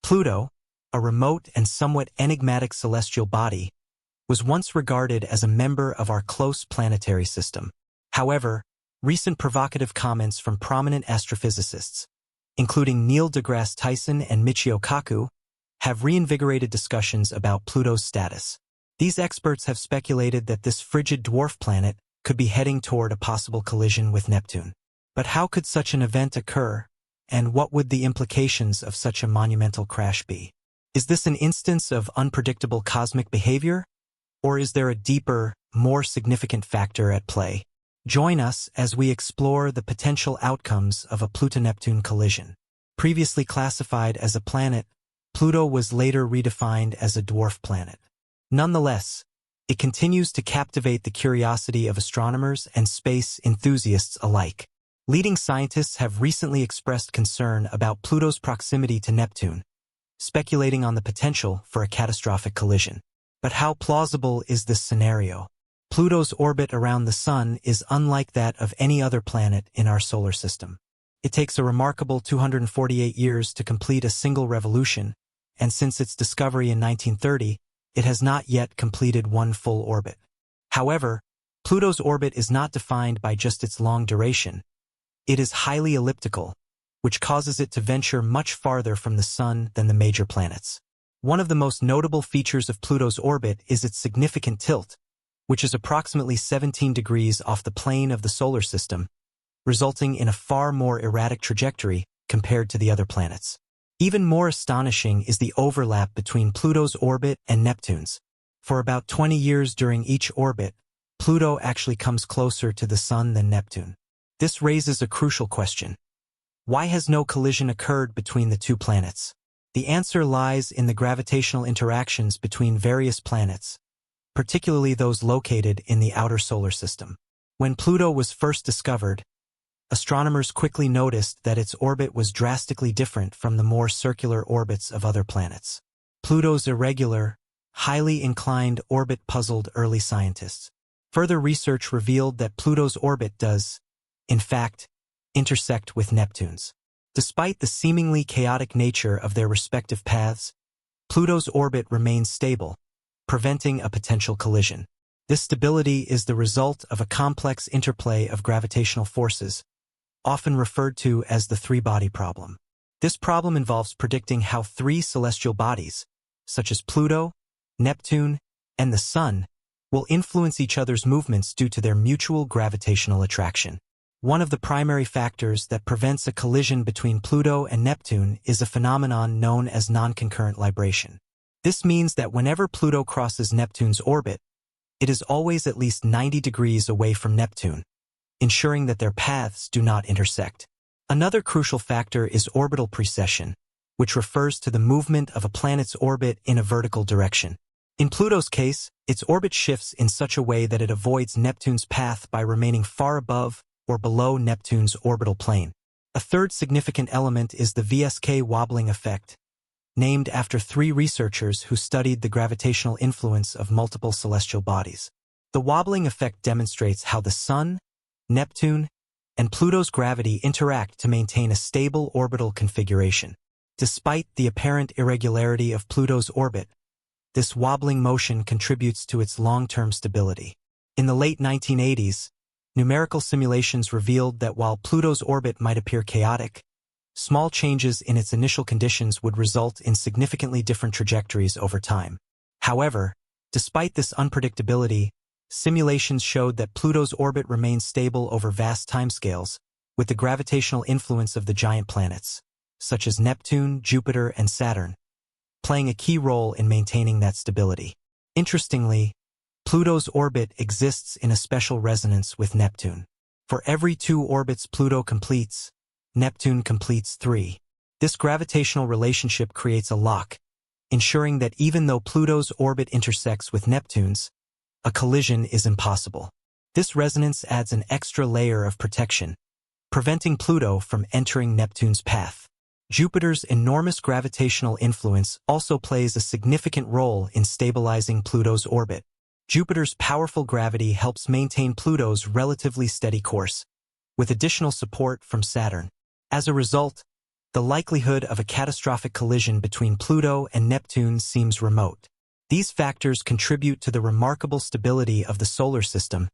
Pluto, a remote and somewhat enigmatic celestial body, was once regarded as a member of our close planetary system. However, recent provocative comments from prominent astrophysicists, including Neil deGrasse Tyson and Michio Kaku, have reinvigorated discussions about Pluto's status. These experts have speculated that this frigid dwarf planet could be heading toward a possible collision with Neptune. But how could such an event occur, and what would the implications of such a monumental crash be? Is this an instance of unpredictable cosmic behavior, or is there a deeper, more significant factor at play? Join us as we explore the potential outcomes of a Pluto-Neptune collision. Previously classified as a planet, Pluto was later redefined as a dwarf planet. Nonetheless, it continues to captivate the curiosity of astronomers and space enthusiasts alike. Leading scientists have recently expressed concern about Pluto's proximity to Neptune, speculating on the potential for a catastrophic collision. But how plausible is this scenario? Pluto's orbit around the Sun is unlike that of any other planet in our solar system. It takes a remarkable 248 years to complete a single revolution, and since its discovery in 1930, it has not yet completed one full orbit. However, Pluto's orbit is not defined by just its long duration. It is highly elliptical, which causes it to venture much farther from the Sun than the major planets. One of the most notable features of Pluto's orbit is its significant tilt, which is approximately 17 degrees off the plane of the solar system, resulting in a far more erratic trajectory compared to the other planets. Even more astonishing is the overlap between Pluto's orbit and Neptune's. For about 20 years during each orbit, Pluto actually comes closer to the Sun than Neptune. This raises a crucial question. Why has no collision occurred between the two planets? The answer lies in the gravitational interactions between various planets, particularly those located in the outer solar system. When Pluto was first discovered, astronomers quickly noticed that its orbit was drastically different from the more circular orbits of other planets. Pluto's irregular, highly inclined orbit puzzled early scientists. Further research revealed that Pluto's orbit does, in fact, intersect with Neptune's. Despite the seemingly chaotic nature of their respective paths, Pluto's orbit remains stable, preventing a potential collision. This stability is the result of a complex interplay of gravitational forces, often referred to as the three-body problem. This problem involves predicting how three celestial bodies, such as Pluto, Neptune, and the Sun, will influence each other's movements due to their mutual gravitational attraction. One of the primary factors that prevents a collision between Pluto and Neptune is a phenomenon known as non-concurrent libration. This means that whenever Pluto crosses Neptune's orbit, it is always at least 90 degrees away from Neptune, ensuring that their paths do not intersect. Another crucial factor is orbital precession, which refers to the movement of a planet's orbit in a vertical direction. In Pluto's case, its orbit shifts in such a way that it avoids Neptune's path by remaining far above or below Neptune's orbital plane. A third significant element is the VSK wobbling effect, named after three researchers who studied the gravitational influence of multiple celestial bodies. The wobbling effect demonstrates how the Sun, Neptune, and Pluto's gravity interact to maintain a stable orbital configuration. Despite the apparent irregularity of Pluto's orbit, this wobbling motion contributes to its long-term stability. In the late 1980s, numerical simulations revealed that while Pluto's orbit might appear chaotic, small changes in its initial conditions would result in significantly different trajectories over time. However, despite this unpredictability, simulations showed that Pluto's orbit remains stable over vast timescales, with the gravitational influence of the giant planets, such as Neptune, Jupiter, and Saturn, playing a key role in maintaining that stability. Interestingly, Pluto's orbit exists in a special resonance with Neptune. For every 2 orbits Pluto completes, Neptune completes 3. This gravitational relationship creates a lock, ensuring that even though Pluto's orbit intersects with Neptune's, a collision is impossible. This resonance adds an extra layer of protection, preventing Pluto from entering Neptune's path. Jupiter's enormous gravitational influence also plays a significant role in stabilizing Pluto's orbit. Jupiter's powerful gravity helps maintain Pluto's relatively steady course, with additional support from Saturn. As a result, the likelihood of a catastrophic collision between Pluto and Neptune seems remote. These factors contribute to the remarkable stability of the solar system,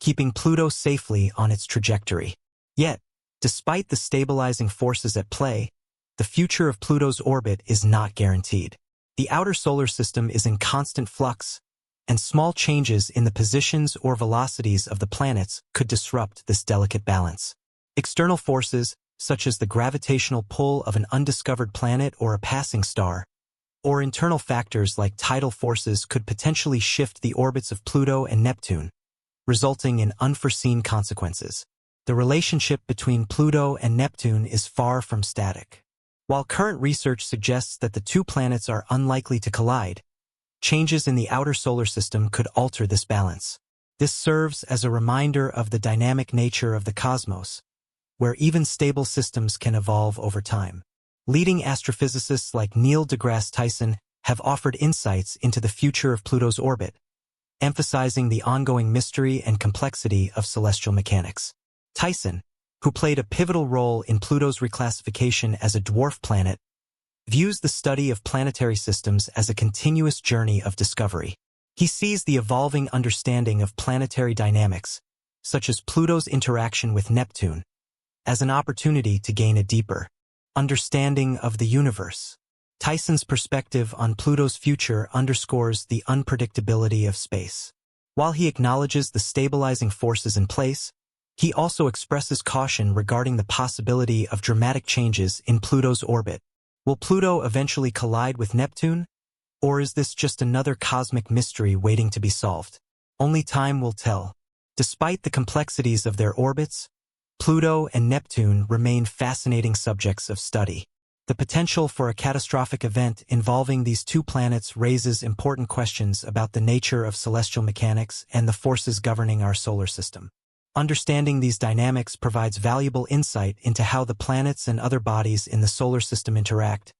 keeping Pluto safely on its trajectory. Yet, despite the stabilizing forces at play, the future of Pluto's orbit is not guaranteed. The outer solar system is in constant flux, and small changes in the positions or velocities of the planets could disrupt this delicate balance. External forces, such as the gravitational pull of an undiscovered planet or a passing star, or internal factors like tidal forces could potentially shift the orbits of Pluto and Neptune, resulting in unforeseen consequences. The relationship between Pluto and Neptune is far from static. While current research suggests that the two planets are unlikely to collide, changes in the outer solar system could alter this balance. This serves as a reminder of the dynamic nature of the cosmos, where even stable systems can evolve over time. Leading astrophysicists like Neil deGrasse Tyson have offered insights into the future of Pluto's orbit, emphasizing the ongoing mystery and complexity of celestial mechanics. Tyson, who played a pivotal role in Pluto's reclassification as a dwarf planet, views the study of planetary systems as a continuous journey of discovery. He sees the evolving understanding of planetary dynamics, such as Pluto's interaction with Neptune, as an opportunity to gain a deeper understanding of the universe. Tyson's perspective on Pluto's future underscores the unpredictability of space. While he acknowledges the stabilizing forces in place, he also expresses caution regarding the possibility of dramatic changes in Pluto's orbit. Will Pluto eventually collide with Neptune? Or is this just another cosmic mystery waiting to be solved? Only time will tell. Despite the complexities of their orbits, Pluto and Neptune remain fascinating subjects of study. The potential for a catastrophic event involving these two planets raises important questions about the nature of celestial mechanics and the forces governing our solar system. Understanding these dynamics provides valuable insight into how the planets and other bodies in the solar system interact,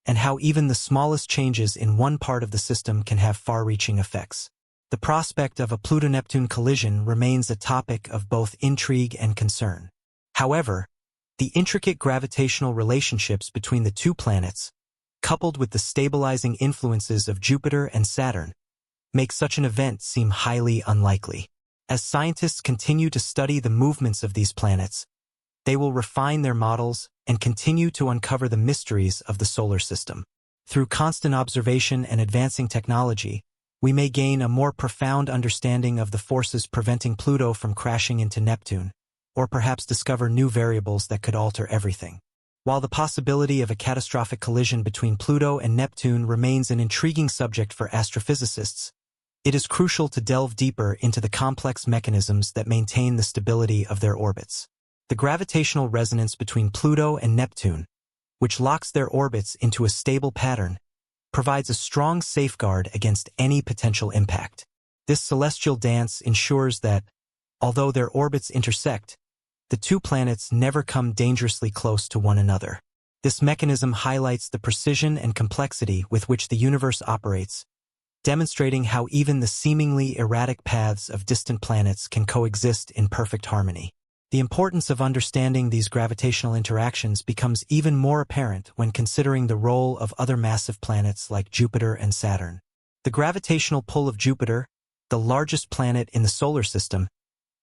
and how even the smallest changes in one part of the system can have far-reaching effects. The prospect of a Pluto-Neptune collision remains a topic of both intrigue and concern. However, the intricate gravitational relationships between the two planets, coupled with the stabilizing influences of Jupiter and Saturn, make such an event seem highly unlikely. As scientists continue to study the movements of these planets, they will refine their models and continue to uncover the mysteries of the solar system. Through constant observation and advancing technology, we may gain a more profound understanding of the forces preventing Pluto from crashing into Neptune, or perhaps discover new variables that could alter everything. While the possibility of a catastrophic collision between Pluto and Neptune remains an intriguing subject for astrophysicists, it is crucial to delve deeper into the complex mechanisms that maintain the stability of their orbits. The gravitational resonance between Pluto and Neptune, which locks their orbits into a stable pattern, provides a strong safeguard against any potential impact. This celestial dance ensures that, although their orbits intersect, the two planets never come dangerously close to one another. This mechanism highlights the precision and complexity with which the universe operates, demonstrating how even the seemingly erratic paths of distant planets can coexist in perfect harmony. The importance of understanding these gravitational interactions becomes even more apparent when considering the role of other massive planets like Jupiter and Saturn. The gravitational pull of Jupiter, the largest planet in the solar system,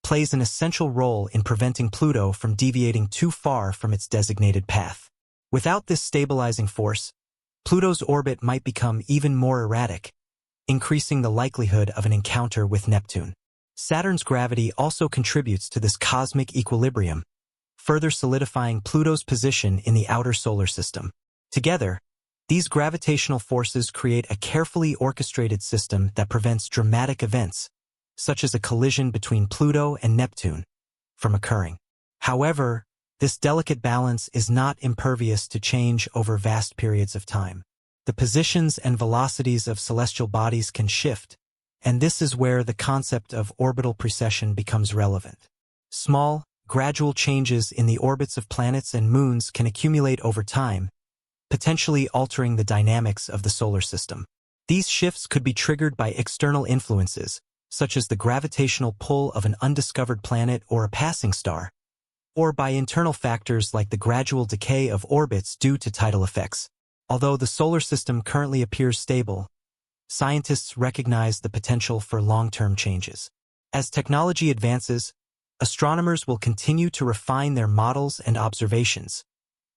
plays an essential role in preventing Pluto from deviating too far from its designated path. Without this stabilizing force, Pluto's orbit might become even more erratic, increasing the likelihood of an encounter with Neptune. Saturn's gravity also contributes to this cosmic equilibrium, further solidifying Pluto's position in the outer solar system. Together, these gravitational forces create a carefully orchestrated system that prevents dramatic events, such as a collision between Pluto and Neptune, from occurring. However, this delicate balance is not impervious to change over vast periods of time. The positions and velocities of celestial bodies can shift, and this is where the concept of orbital precession becomes relevant. Small, gradual changes in the orbits of planets and moons can accumulate over time, potentially altering the dynamics of the solar system. These shifts could be triggered by external influences, such as the gravitational pull of an undiscovered planet or a passing star, or by internal factors like the gradual decay of orbits due to tidal effects. Although the solar system currently appears stable, scientists recognize the potential for long-term changes. As technology advances, astronomers will continue to refine their models and observations,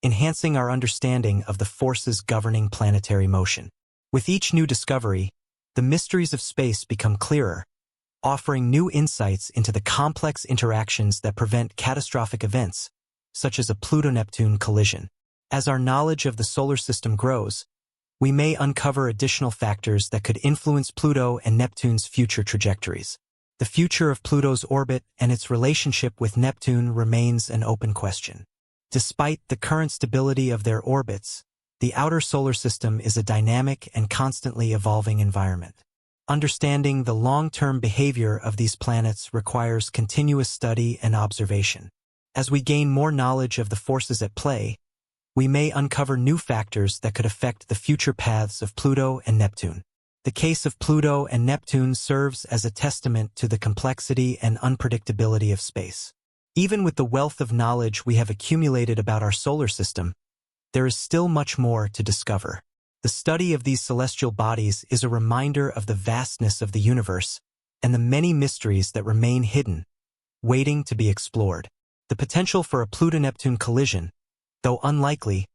enhancing our understanding of the forces governing planetary motion. With each new discovery, the mysteries of space become clearer, offering new insights into the complex interactions that prevent catastrophic events, such as a Pluto-Neptune collision. As our knowledge of the solar system grows, we may uncover additional factors that could influence Pluto and Neptune's future trajectories. The future of Pluto's orbit and its relationship with Neptune remains an open question. Despite the current stability of their orbits, the outer solar system is a dynamic and constantly evolving environment. Understanding the long-term behavior of these planets requires continuous study and observation. As we gain more knowledge of the forces at play, we may uncover new factors that could affect the future paths of Pluto and Neptune. The case of Pluto and Neptune serves as a testament to the complexity and unpredictability of space. Even with the wealth of knowledge we have accumulated about our solar system, there is still much more to discover. The study of these celestial bodies is a reminder of the vastness of the universe and the many mysteries that remain hidden, waiting to be explored. The potential for a Pluto-Neptune collision, though unlikely,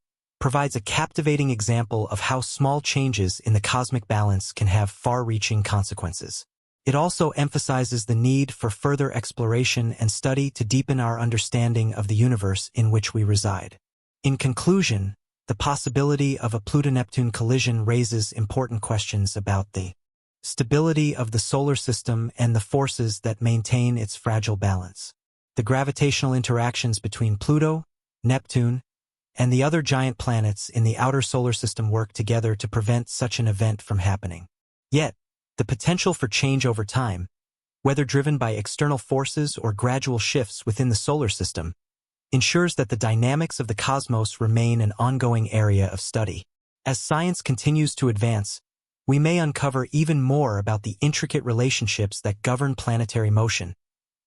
provides a captivating example of how small changes in the cosmic balance can have far-reaching consequences. It also emphasizes the need for further exploration and study to deepen our understanding of the universe in which we reside. In conclusion, the possibility of a Pluto-Neptune collision raises important questions about the stability of the solar system and the forces that maintain its fragile balance. The gravitational interactions between Pluto, Neptune, and the other giant planets in the outer solar system work together to prevent such an event from happening. Yet, the potential for change over time, whether driven by external forces or gradual shifts within the solar system, ensures that the dynamics of the cosmos remain an ongoing area of study. As science continues to advance, we may uncover even more about the intricate relationships that govern planetary motion,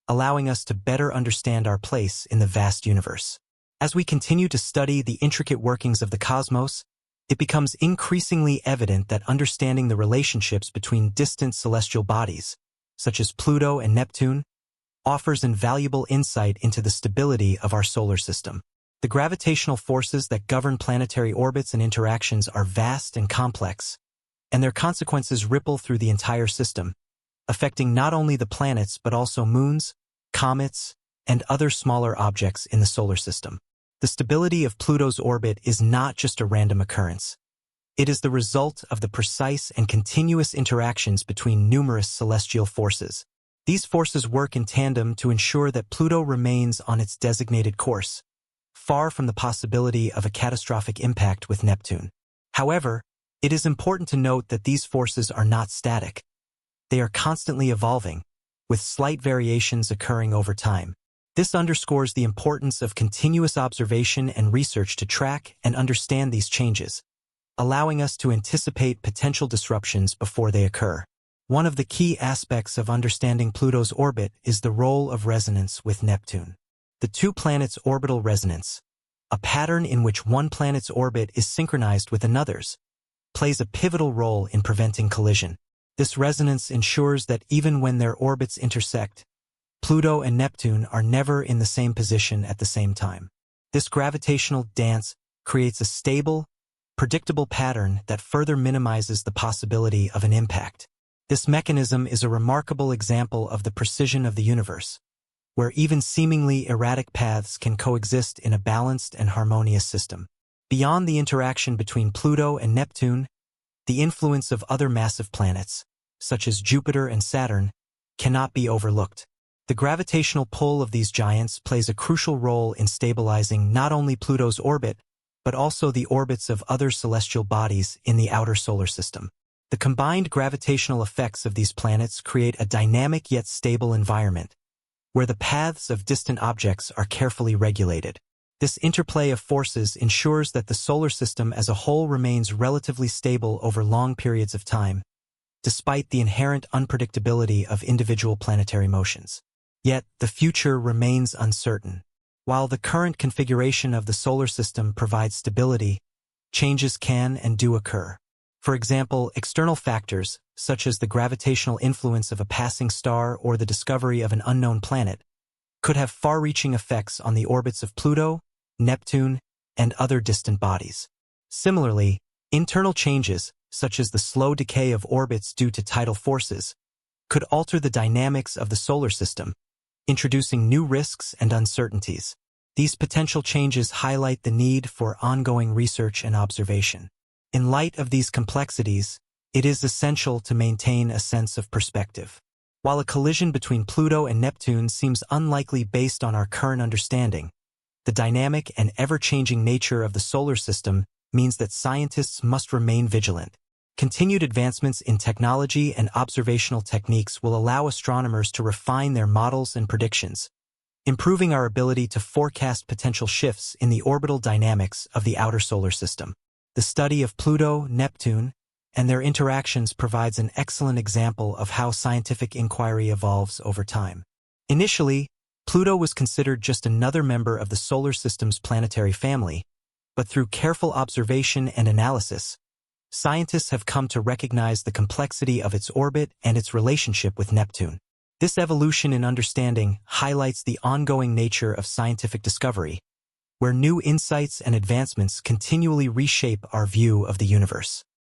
allowing us to better understand our place in the vast universe. As we continue to study the intricate workings of the cosmos, it becomes increasingly evident that understanding the relationships between distant celestial bodies, such as Pluto and Neptune, offers invaluable insight into the stability of our solar system. The gravitational forces that govern planetary orbits and interactions are vast and complex, and their consequences ripple through the entire system, affecting not only the planets but also moons, comets, and other smaller objects in the solar system. The stability of Pluto's orbit is not just a random occurrence. It is the result of the precise and continuous interactions between numerous celestial forces. These forces work in tandem to ensure that Pluto remains on its designated course, far from the possibility of a catastrophic impact with Neptune. However, it is important to note that these forces are not static. They are constantly evolving, with slight variations occurring over time. This underscores the importance of continuous observation and research to track and understand these changes, allowing us to anticipate potential disruptions before they occur. One of the key aspects of understanding Pluto's orbit is the role of resonance with Neptune. The two planets' orbital resonance, a pattern in which one planet's orbit is synchronized with another's, plays a pivotal role in preventing collision. This resonance ensures that even when their orbits intersect, Pluto and Neptune are never in the same position at the same time. This gravitational dance creates a stable, predictable pattern that further minimizes the possibility of an impact. This mechanism is a remarkable example of the precision of the universe, where even seemingly erratic paths can coexist in a balanced and harmonious system. Beyond the interaction between Pluto and Neptune, the influence of other massive planets, such as Jupiter and Saturn, cannot be overlooked. The gravitational pull of these giants plays a crucial role in stabilizing not only Pluto's orbit, but also the orbits of other celestial bodies in the outer solar system. The combined gravitational effects of these planets create a dynamic yet stable environment, where the paths of distant objects are carefully regulated. This interplay of forces ensures that the solar system as a whole remains relatively stable over long periods of time, despite the inherent unpredictability of individual planetary motions. Yet, the future remains uncertain. While the current configuration of the solar system provides stability, changes can and do occur. For example, external factors, such as the gravitational influence of a passing star or the discovery of an unknown planet, could have far-reaching effects on the orbits of Pluto, Neptune, and other distant bodies. Similarly, internal changes, such as the slow decay of orbits due to tidal forces, could alter the dynamics of the solar system, introducing new risks and uncertainties. These potential changes highlight the need for ongoing research and observation. In light of these complexities, it is essential to maintain a sense of perspective. While a collision between Pluto and Neptune seems unlikely based on our current understanding, the dynamic and ever-changing nature of the solar system means that scientists must remain vigilant. Continued advancements in technology and observational techniques will allow astronomers to refine their models and predictions, improving our ability to forecast potential shifts in the orbital dynamics of the outer solar system. The study of Pluto, Neptune, and their interactions provides an excellent example of how scientific inquiry evolves over time. Initially, Pluto was considered just another member of the solar system's planetary family, but through careful observation and analysis, scientists have come to recognize the complexity of its orbit and its relationship with Neptune. This evolution in understanding highlights the ongoing nature of scientific discovery, where new insights and advancements continually reshape our view of the universe.